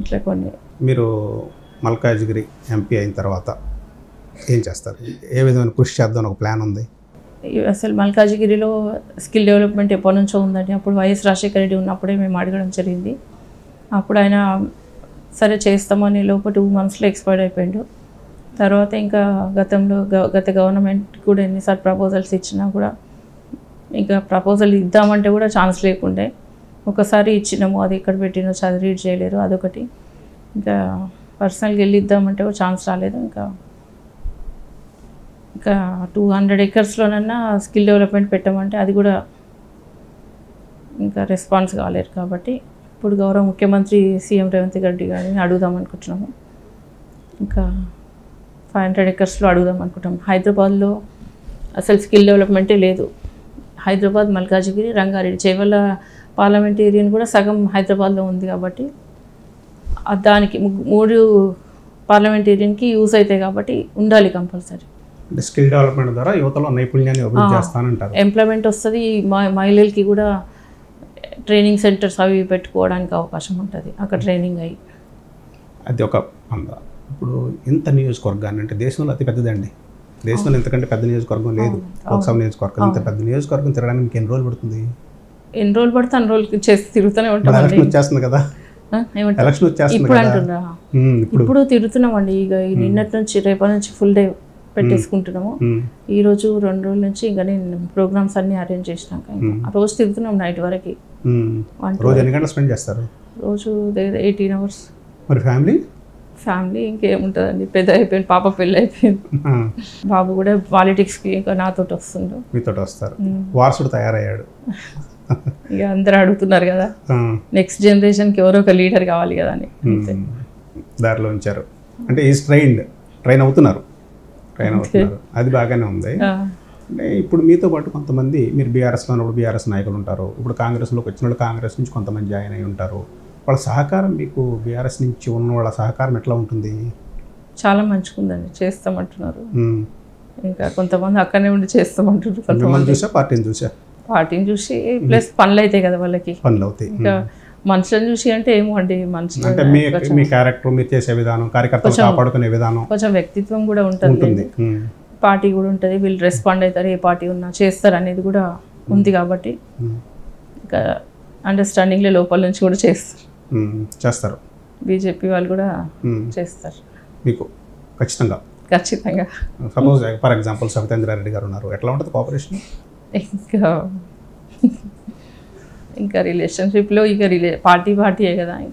ఇట్లా కొన్ని. మీరు మల్కాజ్గిరి ఎంపీ అయిన తర్వాత ఏం చేస్తారు? ఏ విధమైన కృషి చేద్దాం ఒక ప్లాన్ ఉంది? అసలు మల్కాజ్గిరిలో స్కిల్ డెవలప్మెంట్ ఎప్పటి నుంచో ఉందండి. అప్పుడు వైఎస్ రాజశేఖర రెడ్డి ఉన్నప్పుడే మేము అడగడం జరిగింది. అప్పుడు ఆయన సరే చేస్తామని లోపు 2 monthsలో ఎక్స్పైర్ అయిపోయిండు. తర్వాత ఇంకా గత గవర్నమెంట్ కూడా ఎన్నిసార్లు ప్రపోజల్స్ ఇచ్చినా కూడా ఇంకా ప్రపోజల్ ఇద్దామంటే కూడా ఛాన్స్ లేకుండే. ఒకసారి ఇచ్చినాము, అది ఎక్కడ పెట్టినో చదివి రీడ్ చేయలేరు, అదొకటి. ఇంకా పర్సనల్గా వెళ్ళి ఇద్దామంటే కూడా ఛాన్స్ రాలేదు. ఇంకా 200 acresలోనన్నా స్కిల్ డెవలప్మెంట్ పెట్టామంటే అది కూడా ఇంకా రెస్పాన్స్ కాలేరు. కాబట్టి ఇప్పుడు గౌరవ ముఖ్యమంత్రి సీఎం రేవంత్ రెడ్డి గారిని అడుగుదాం అనుకుంటున్నాము. ఇంకా 500 acresలో అడుగుదాం అనుకుంటాం. హైదరాబాద్లో అసలు స్కిల్ డెవలప్మెంటే లేదు. హైదరాబాద్, మల్కాజ్గిరి, రంగారెడ్డి, చేవెళ్ళ పార్లమెంటేరియన్ కూడా సగం హైదరాబాద్లో ఉంది. కాబట్టి దానికి 3 పార్లమెంటేరియన్కి యూజ్ అవుతాయి కాబట్టి ఉండాలి కంపల్సరీ. అంటే స్కిల్ డెవలప్మెంట్ ద్వారా యువతలో నైపుణ్యాన్ని అభివృద్ధి చేస్తానంటారు. ఎంప్లాయ్మెంట్ వస్తుంది. మహిళలకి కూడా ట్రైనింగ్ సెంటర్స్ అవి పెట్టుకోవడానికి అవకాశం ఉంటుంది, అక్కడ ట్రైనింగ్ అయ్యి. అది ఒక పంద. ఇప్పుడు ఇంత నియోజకవర్గాన్ని అంటే దేశంలో అతి పెద్దదండి. దేశంలో ఇంతకంటే పెద్ద నియోజకవర్గం లేదు. లోక్సభ నియోజకవర్గం ఇంత పెద్ద నియోజకవర్గం తిరగడానికి మీకు ఎన్ని రోజులు పడుతుంది? ఎన్ని రోజులు పడితే అన్ని రోజులు చేసి తిరుగుతూనే ఉంటాం. ఎలక్షన్ వచ్చేస్తుంది కదా, ఎలక్షన్ వచ్చేస్తుంది ఇప్పుడు అంటున్నా. ఇప్పుడు తిరుగుతున్నామండి. ఇక నిన్నటి నుంచి రేపటి నుంచి ఫుల్ డే పెట్టేసుకుంటున్నాము. ఈరోజు 2 రోజుల నుంచి ఇంకా నేను ప్రోగ్రామ్స్ అన్ని అరేంజ్ చేసినాక ఆ రోజు తిరుగుతున్నాం నైట్ వరకు. రోజు ఎన్ని గంటలు స్పెండ్ చేస్తారు? రోజు 18 hours. మరి ఫ్యామిలీ ఇంకేముంటుందండి, పెద్ద అయిపోయింది, పాప పెళ్ళి అయిపోయింది, బాబు కూడా పాలిటిక్స్కి ఇంకా నాతో వస్తుండ్రు. మీతో వస్తారు. వారసుడు తయారయ్యాడు. ఇక అందరూ అడుగుతున్నారు కదా, నెక్స్ట్ జనరేషన్కి ఎవరో ఒక లీడర్ కావాలి కదా అని దారిలో ఉంచారు. అంటే ఈజ్ ట్రైన్ అవుతున్నారు. అది బాగానే ఉంది. అంటే ఇప్పుడు మీతో పాటు కొంతమంది, మీరు బీఆర్ఎస్లో ఉన్నప్పుడు బీఆర్ఎస్ నాయకులు ఉంటారు, ఇప్పుడు కాంగ్రెస్లోకి వచ్చిన వాళ్ళు కాంగ్రెస్ నుంచి కొంతమంది జాయిన్ అయి ఉంటారు. వాళ్ళ సహకారం మీకు బీఆర్ఎస్ నుంచి ఉన్న వాళ్ళ సహకారం ఎట్లా ఉంటుంది? చాలా మంచిగుందండి, చేస్తామంటున్నారు. ఇంకా కొంతమంది అక్కడనే ఉండి చేస్తామంటున్నారు. పార్టీని చూసి ప్లస్ పనులు అవుతాయి కదా వాళ్ళకి. పనులు అవుతాయి. ఇంకా మనుషులను చూసి అంటే ఏమో అండి, మనుషులు అంటే మీ క్యారెక్టర్, మీరు చేసే విధానం, కార్యకర్తలు కాపాడుకునే విధానం, కొంచెం వ్యక్తిత్వం కూడా ఉంటుంది, పార్టీ కూడా ఉంటుంది. వీళ్ళు రెస్పాండ్ అవుతారు, ఏ పార్టీ ఉన్నా చేస్తారు అనేది కూడా ఉంది. కాబట్టి ఇంకా అండర్స్టాండింగ్లో లోపల నుంచి కూడా చేస్తారు. బీజేపీ వాళ్ళు కూడా చేస్తారు మీకు ఖచ్చితంగా. సపోజ్ ఫర్ ఎగ్జాంపుల్ సవితేంద్రారెడ్డి గారు ఉన్నారు, ఎట్లా ఉంటుంది కోఆపరేషన్? ఇంకా రిలేషన్షిప్లో ఇక పార్టీయే కదా.